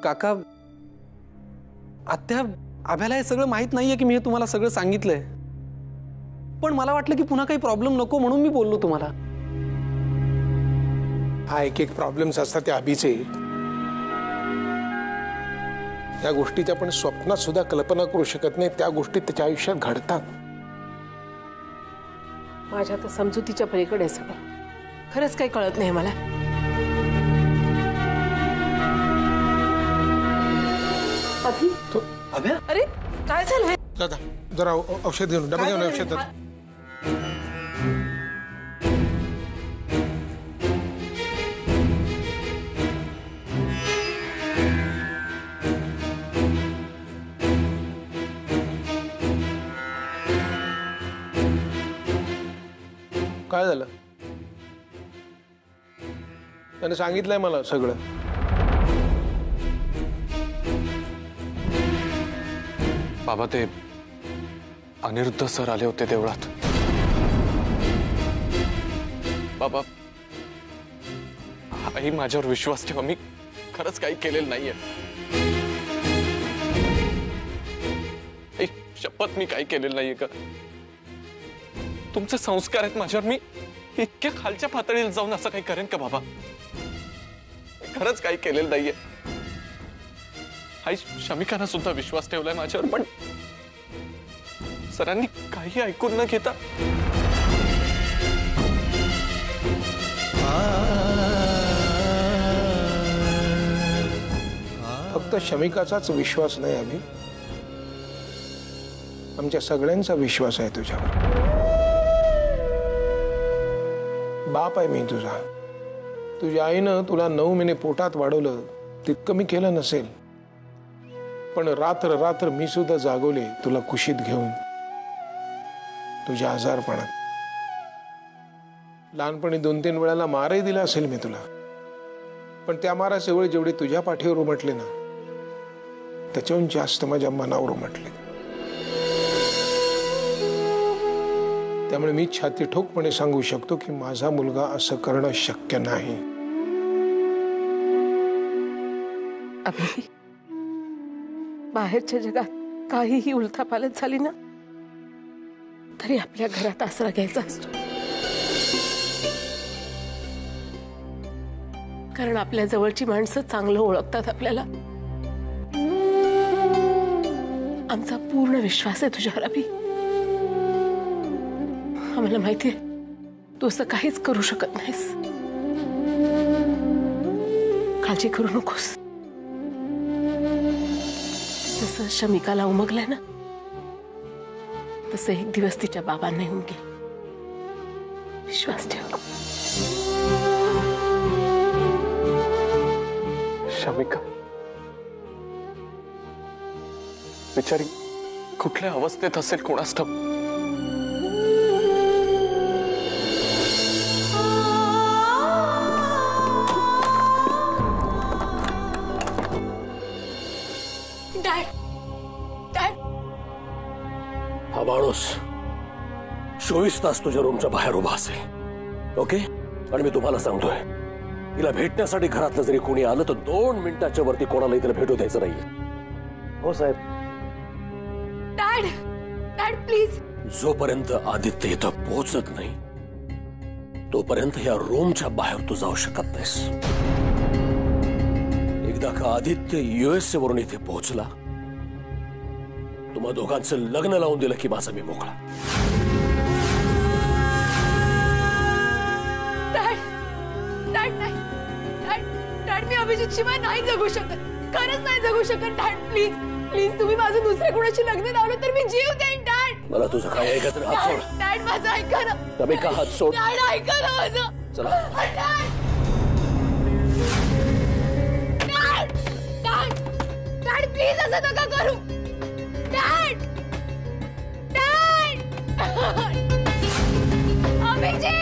काका, आत्या, अभ्याला हे सगळं माहित नाहीये की मी हे तुम्हाला सगळं सांगितलंय, पण मला वाटलं की पुन्हा काही प्रॉब्लेम नको म्हणून मी बोललो तुम्हाला. हा एक प्रॉब्लेम्स असतात त्या अभिचे, त्या गोष्टीच्या आपण स्वप्नात सुद्धा कल्पना करू शकत नाही, त्या गोष्टी त्याच्या आयुष्यात घडतात. माझ्या तर समजुतीच्या पलीकडे सगळं, खरंच काही कळत नाही मला. अभि, अभ्या, अरे काय झालंय? जरा औषध घेऊन, डबा घेऊन औषध. काय झालं? त्याने सांगितलंय मला सगळं. बाबा, ते अनिरुद्ध सर आले होते देवळात. बाबा, आई माझ्यावर विश्वास ठेवा, मी खरंच काही केलेलं नाहीये. आई, शपथ मी काही केलेलं नाहीये. का तुमचे संस्कार आहेत माझ्यावर, मी इतक्या खालच्या पातळीला जाऊन असं काही करेन का बाबा? खरंच काही केलेलं नाहीये. आई, शमिकानं सुद्धा विश्वास ठेवलाय माझ्यावर, पण सरांनी काही ऐकून न घेता फक्त शमिकाचाच विश्वास नाही अभि, आमच्या सगळ्यांचा विश्वास आहे तुझ्यावर. बाप आहे मी तुझा. तुझ्या आईनं तुला 9 महिने पोटात वाढवलं, तितकं मी केलं नसेल, पण रात्र रात्र मी सुद्धा जागवले तुला कुशीत घेऊन. तुझ्या आजारपणात लहानपणी 2-3 वेळाला मारही दिला असेल मी तुला, पण त्या माराचे वेळ जेवढे तुझ्या पाठीवर उमटले ना, त्याच्याहून जास्त माझ्या मनावर उमटले. त्यामुळे मी छाती ठोकपणे सांगू शकतो की माझा मुलगा असं करणं शक्य नाही. अभि, बाहेरच्या जगात काहीही उलथापालथ झाली ना, तरी आपल्या घरात आसरा घ्यायचा असतो. कारण आपल्या जवळची माणसं चांगलं ओळखतात आपल्याला. आमचा पूर्ण विश्वास आहे तुझ्यावर अभि. आम्हाला माहितीये तू असं काहीच करू शकत नाहीस. काळजी करू नकोस. जसं शमिकाला उमगलंय ना, तसं एक दिवस तिच्या बाबांना उमगेल. विश्वास ठेव. शमिका बिचारी कुठल्या अवस्थेत असेल कोणास ठाऊक. हा माणूस 24 तास तुझ्या रूमच्या बाहेर उभा असेल, ओके? आणि मी तुम्हाला सांगतोय, तिला भेटण्यासाठी घरातलं जरी कोणी आलं तर 2 मिनिटाच्या वरती कोणालाही तिला भेटू द्यायचं नाहीये. हो साहेब. Dad, dad please. जोपर्यंत आदित्य इथं पोहोचत नाही तोपर्यंत या रूमच्या बाहेर तू जाऊ शकत नाहीस. एकदा का आदित्य USA वरून इथे पोहोचला, तुम्हा दोघांचं लग्न लावून दिलं की माझा मी मोकळा. डॅड, मी अभिजितशिवाय नाही जगू शकत, खरंच नाही जगू शकत. डॅड प्लीज, प्लीज तुम्ही माझं दुसऱ्या कोणाशी लग्न लावलं तर मी जीव देईन. डॅड, मला तुझं काय ऐकत नाही. हात सोड. डॅड माझं ऐका ना. तुम्ही का हात सोड. डॅड ऐका ना माझं. चला. डॅड प्लीज असं नका करू. डॅड, अभिजित.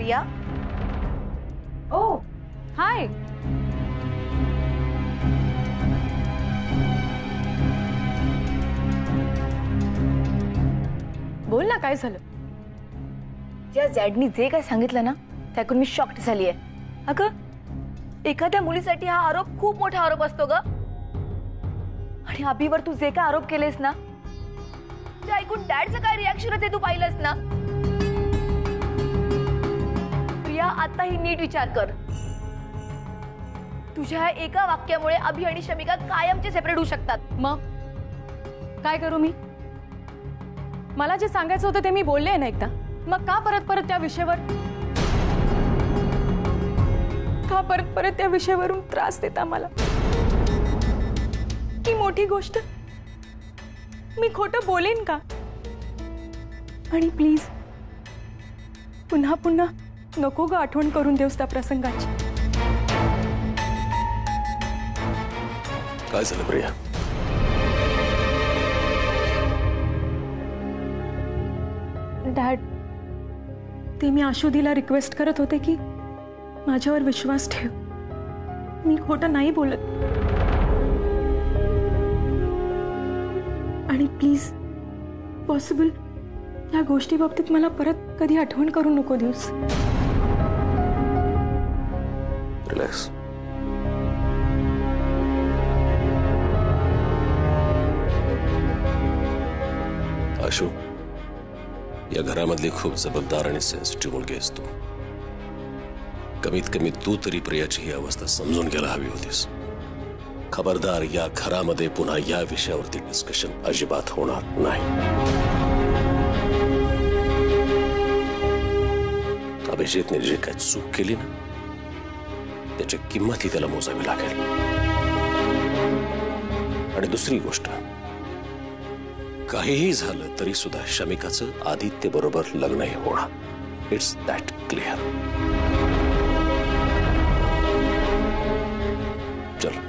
प्रिया. ओ हाय. बोल ना, काय झालं? या झॅडनी जे काय सांगितलं ना ते ऐकून मी शॉक्ड झाली आहे. अगं, एखाद्या मुलीसाठी हा आरोप खूप मोठा आरोप असतो ग. आणि अभिवर तू जे काय आरोप केलेस ना ते ऐकून डॅडचं काय रिॲक्शन होते तू पाहिलंस ना. प्रिया, आता ही नीट विचार कर. तुझ्या एका वाक्यामुळे अभि आणि शमिका कायमचे सेपरेट होऊ शकतात. मग काय करू मी? मला जे सांगायचं होतं ते मी बोलले ना एकदा. मग का परत परत त्या विषयावर, का परत परत त्या विषयावरून त्रास देता मला? ही मोठी गोष्ट, मी खोटं बोलेन का? आणि प्लीज पुन्हा पुन्हा नको ग आठवण करून देऊस त्या प्रसंगाची. काय झालं प्रिया? डॅड, ते मी आशुदीला रिक्वेस्ट करत होते की माझ्यावर विश्वास ठेव. मी खोटं नाही बोलत. आणि प्लीज पॉसिबल या गोष्टी बाबतीत मला परत कधी आठवण करू नको देऊस. रिलॅक्स. आशू, या घरामधली खूप जबाबदार आणि सेन्सिटिव्ह मुलगी आहेस तू. कमीत कमी तू तरी प्रियाची ही अवस्था समजून घ्यायला हवी होतीस. खबरदार, या घरामध्ये पुन्हा या विषयावरती डिस्कशन अजिबात होणार नाही. अभिजितने जे काय चूक केली ना त्याची किंमत ही त्याला मोजावी लागेल. आणि दुसरी गोष्ट, काहीही झालं तरी सुद्धा शमिकाचं आदित्य बरोबर लग्नही होणार. It's that clear. चल.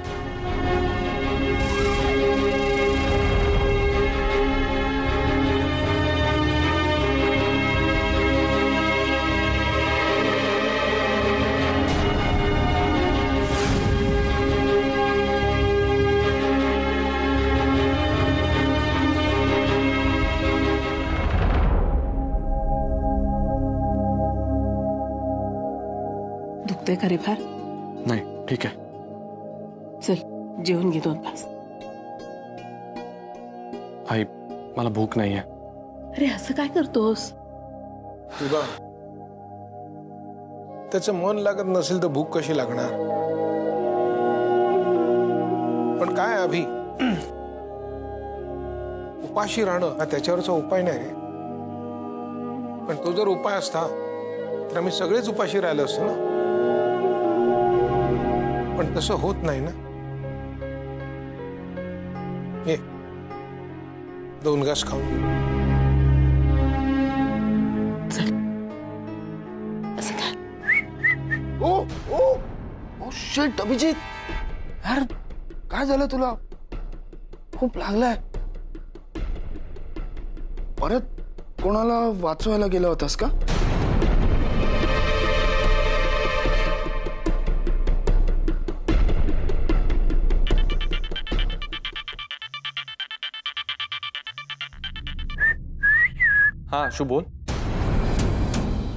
दुखतंय का रे फार? नाही, ठीक आहे. चल जेवून घे 2 तास. आई, मला भूक नाहीये. अरे असं काय करतोस? तुला त्याचं मन लागत नसेल तर भूक कशी लागणार? पण काय अभि, उपाशी राहणं हा त्याच्यावरचा उपाय नाही रे. पण तो जर उपाय असता तर आम्ही सगळेच उपाशी राहिलो असतो ना. पण तसं होत नाही ना. ये 2 घास खाऊन घे. चल. असं काय? ओ ओ ओ शिट अभिजित, यार काय झालं तुला? खूप लागलाय. परत कोणाला वाचवायला गेला होतास का? हा आशू बोल.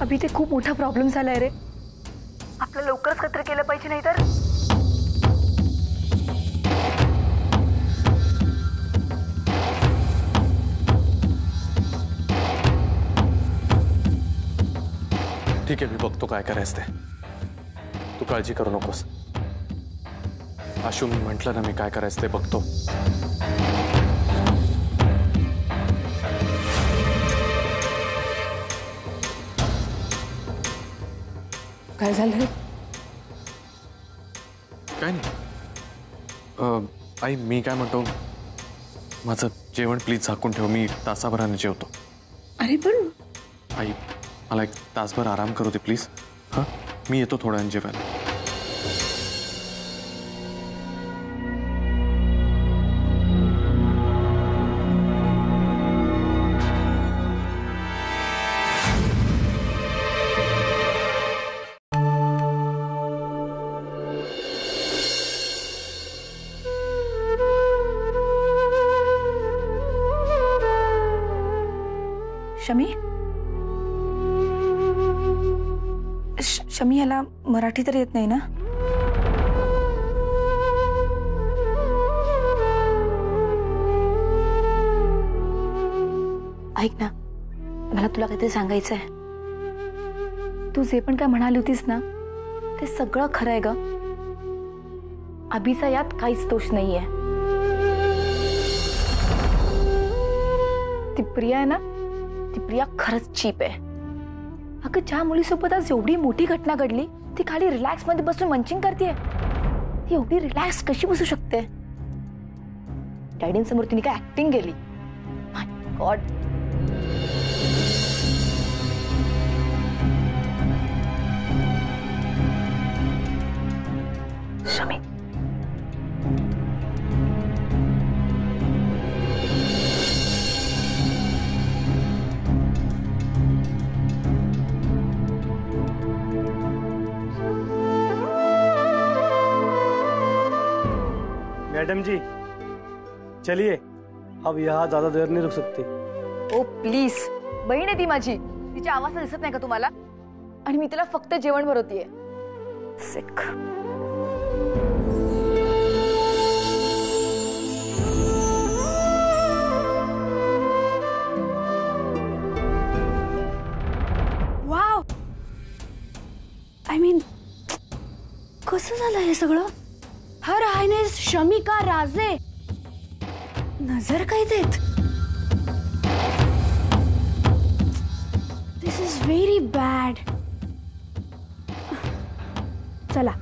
अभि, ते खूप मोठा प्रॉब्लेम झालाय रे. आपलं लवकरच खत्र केलं पाहिजे, नाही तर. ठीक आहे, मी बघतो काय करायचं ते. तू काळजी करू नकोस. आशू, मी म्हटलं ना मी काय करायचं ते बघतो. काय झालं? काय नाही. आई, मी काय म्हणतो, माझं जेवण प्लीज झाकून ठेव. मी तासाभराने जेवतो. अरे पण आई, मला 1 तासभर आराम करू दे प्लीज. हां, मी येतो थोड्या वेळाने जेवायला. शमी शमी याला मराठी तर येत नाही ना? ऐक ना, मला तुला काहीतरी सांगायचं आहे. तू जे पण काय म्हणाली होतीस ना ते सगळं खरं आहे ग. अभिचा यात काहीच दोष नाहीये. ती प्रिया आहे ना, ती प्रिया खरंच चीप आहे. अगं ज्या मुलीसोबत आज एवढी मोठी घटना घडली ती खाली रिलॅक्स मध्ये बसून मंचिंग करते. ती एवढी रिलॅक्स कशी बसू शकते? डॅडींसमोर तिने काय ऍक्टिंग केली. माय गॉड. शमी मैडम जी चलिए, अब यहाँ ज्यादा देर नहीं रुक सकती. ओ प्लीज. बहीण आहे ती माझी. तिच्या आवाज दिसत नाही का तुम्हाला? आणि मी तिला फक्त जेवण भरवतीये. सिक. वाव, आय मीन कसं झालं हे सगळं? हर हायनेस शमिका राजे नजर काय देत? दिस इज व्हेरी बॅड. चला,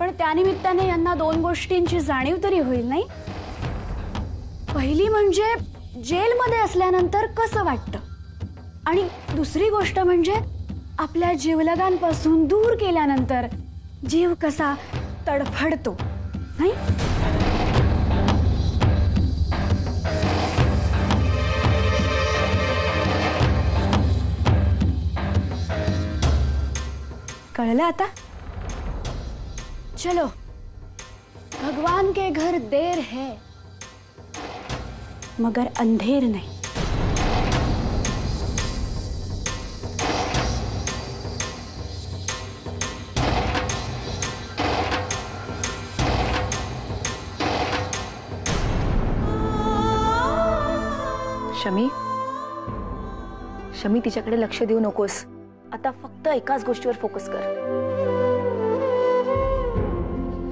पण त्यानिमित्ताने यांना दोन गोष्टींची जाणीव तरी होईल नाही? पहिली म्हणजे जेलमध्ये असल्यानंतर कसं वाटतं, आणि दुसरी गोष्ट म्हणजे आपल्या जीवलगांपासून दूर केल्यानंतर जीव कसा तडफडतो नाही? कळलं आता? चलो, भगवान के घर देर है मगर अंधेर नहीं. शमी शमी तिच्याकडे लक्ष देऊ नकोस. आता फक्त एकाच गोष्टीवर फोकस कर.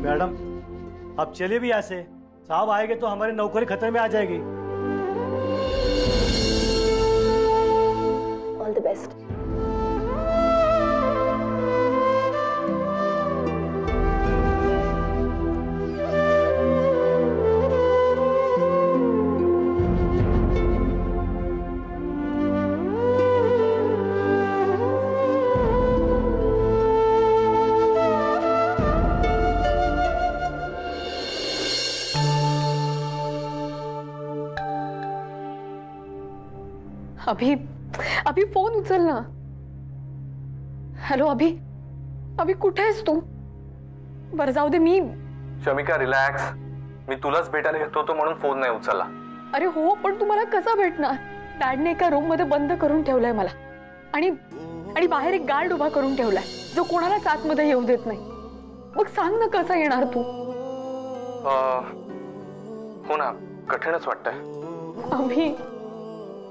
मैडम आप चलिए भी यहाँ से. साहब आएंगे तो हमारी नौकरी खतरे में आ जाएगी. All the best. अभी अभी फोन उचल ना. हॅलो अभी, अभी कुठे आहेस तू? बरं जाऊ दे. मी शमिका रिलॅक्स. मी तुलाच भेटायला येत होतो म्हणून फोन नाही उचलला. अरे हो, पण तू मला कसा भेटणार? डॅडने एका रूम मध्ये बंद करून ठेवलंय मला, आणि बाहेर एक गार्ड उभा करून ठेवलाय जो कोणालाच आतमध्ये येऊ देत नाही. मग सांग ना कसं येणार तू? हो ना, कठीणच वाटतंय. अभी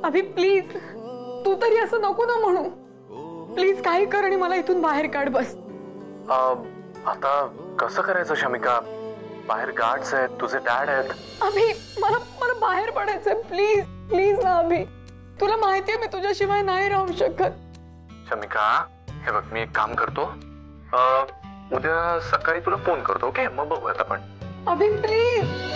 अभी प्लीज, तू तरी असं नको ना म्हणू. प्लीज काही कर आणि मला इथून बाहेर काढ बस. आता कसं करायचं शमिका? बाहेर गार्ड्स आहेत, तुझे डॅड आहेत. अभी मला बाहेर पडायचंय. प्लीज प्लीज ना अभी. तुला माहितीये मी तुझ्याशिवाय नाही राहू शकत. शमिका हे बघ, मी एक काम करतो, उद्या सकाळी तुला फोन करतो. ओके, मग बघूयात आपण. अभी प्लीज.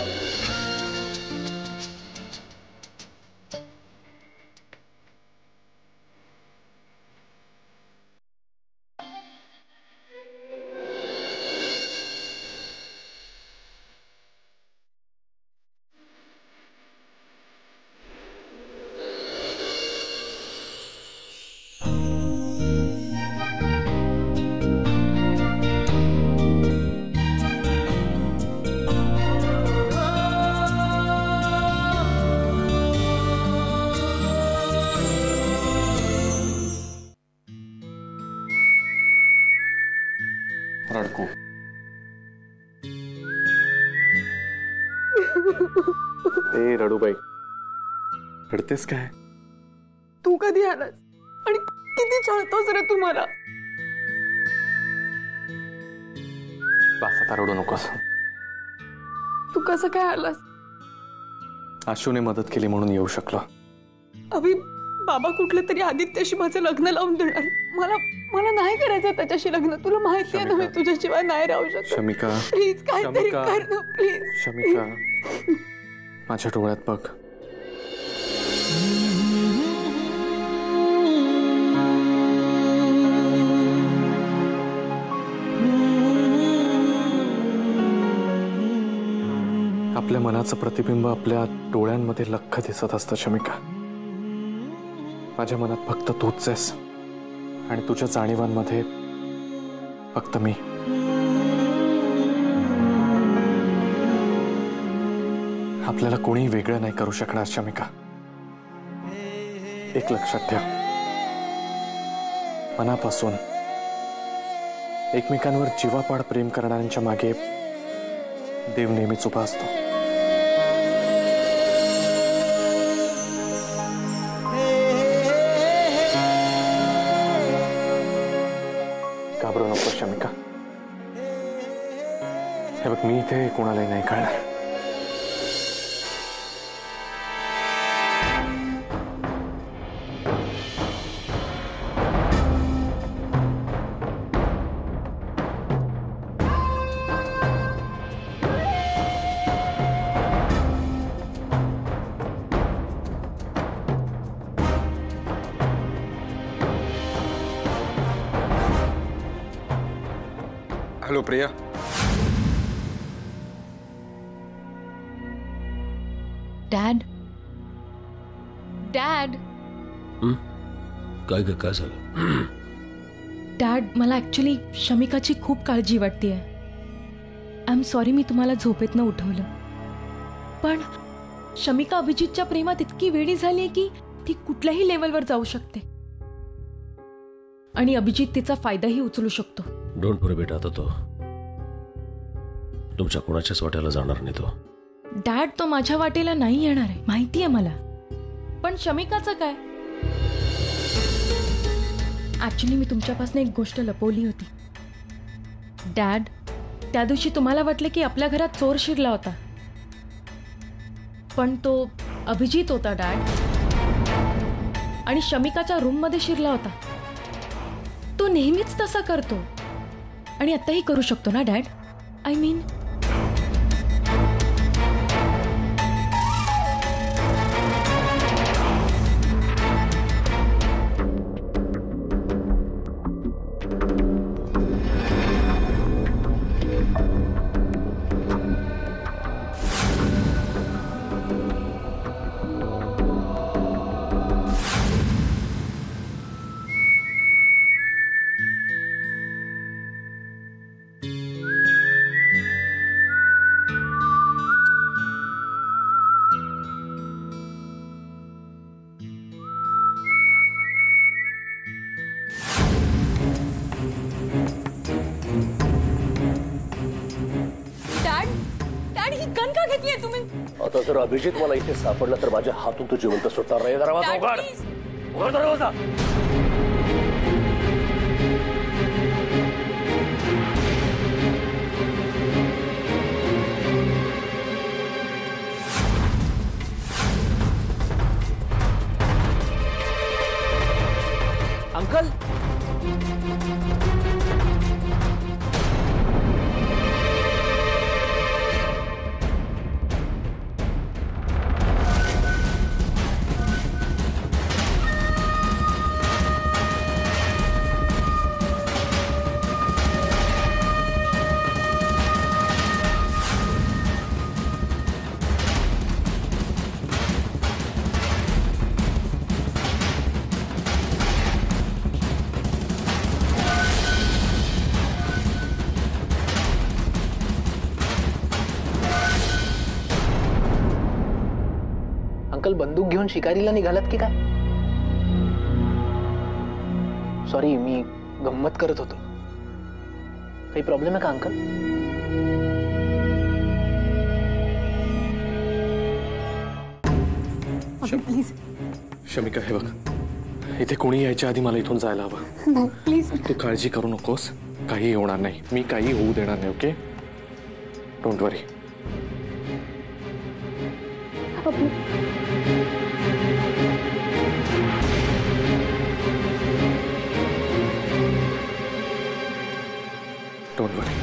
रडकू. ए रडूबाई, रडतेस काय? तू कधी आलास आणि किती छळतोस रे तू मला. बस आता रडू नकोस. तू कसं काय आलास? आशूने मदत केली म्हणून येऊ शकलो. अभि, बाबा कुठल्या तरी आदित्याशी माझं लग्न लावून देणार. मला मला नाही करायचं त्याच्याशी लग्न. तुला माहिती आहे ना मी तुझ्याशिवाय नाही राहू शकत. शमिका, प्लीज काहीतरी कर ना प्लीज. शमिका, माझ्या डोळ्यात बघ. आपल्या मनाचं प्रतिबिंब आपल्या डोळ्यांमध्ये लख्ख दिसत असतं शमिका. माझ्या मनात फक्त तूच आहेस आणि तुझ्या जाणीवांमध्ये फक्त मी. आपल्याला कोणी वेगळं नाही करू शकणार शमिका. एक लक्षात ठेव, मनापासून एकमेकांवर जीवापाड प्रेम करणाऱ्यांच्या मागे देव नेहमीच उभा असतो. घाबरू नको शमिका. हे बघ, मी इथे कोणालाही नाही कळणार. हॅलो प्रिया. Dad, dad. काय काय झालं? डॅड, मला ऍक्च्युली शमिकाची खूप काळजी वाटते. आय एम सॉरी मी तुम्हाला झोपेतनं उठवलं. पण शमिका अभिजितच्या प्रेमात इतकी वेडी झाली आहे की ती कुठल्याही लेवलवर जाऊ शकते आणि अभिजित तिचा फायदाही उचलू शकतो. डोंट वरी बेटा, आता तो तुमच्या कोणाच्याच वाट्याला जाणार नाही. तो डॅड, तो माझ्या वाटेला नाही येणार आहे, माहिती आहे मला. पण शमिकाचं काय? ऍक्च्युली मी तुमच्यापासून एक गोष्ट लपवली होती. डॅड, त्या दिवशी तुम्हाला वाटलं की आपल्या घरात चोर शिरला होता, पण तो अभिजित होता डॅड. आणि शमिकाच्या रूम मध्ये शिरला होता. तो नेहमीच तसा करतो आणि आताही करू शकतो ना डॅड? आय मीन, आता जर अभिजित मला इथे सापडला तर माझ्या हातून तो जिवंत सुटणार नाही. दरवाजा उघड. उघड दरवाजा. अंकल, अंकल बंदूक घेऊन शिकारीला निघालात की काय? सॉरी, मी गंमत करत होतो. काही प्रॉब्लेम आहे का अंकल? प्लीज शमिका हे बघ, इथे कोणी यायच्या आधी मला इथून जायला हवं. प्लीज तू काळजी करू नकोस, काही होणार नाही. मी काही होऊ देणार नाही. Okay, don't worry. Don't worry.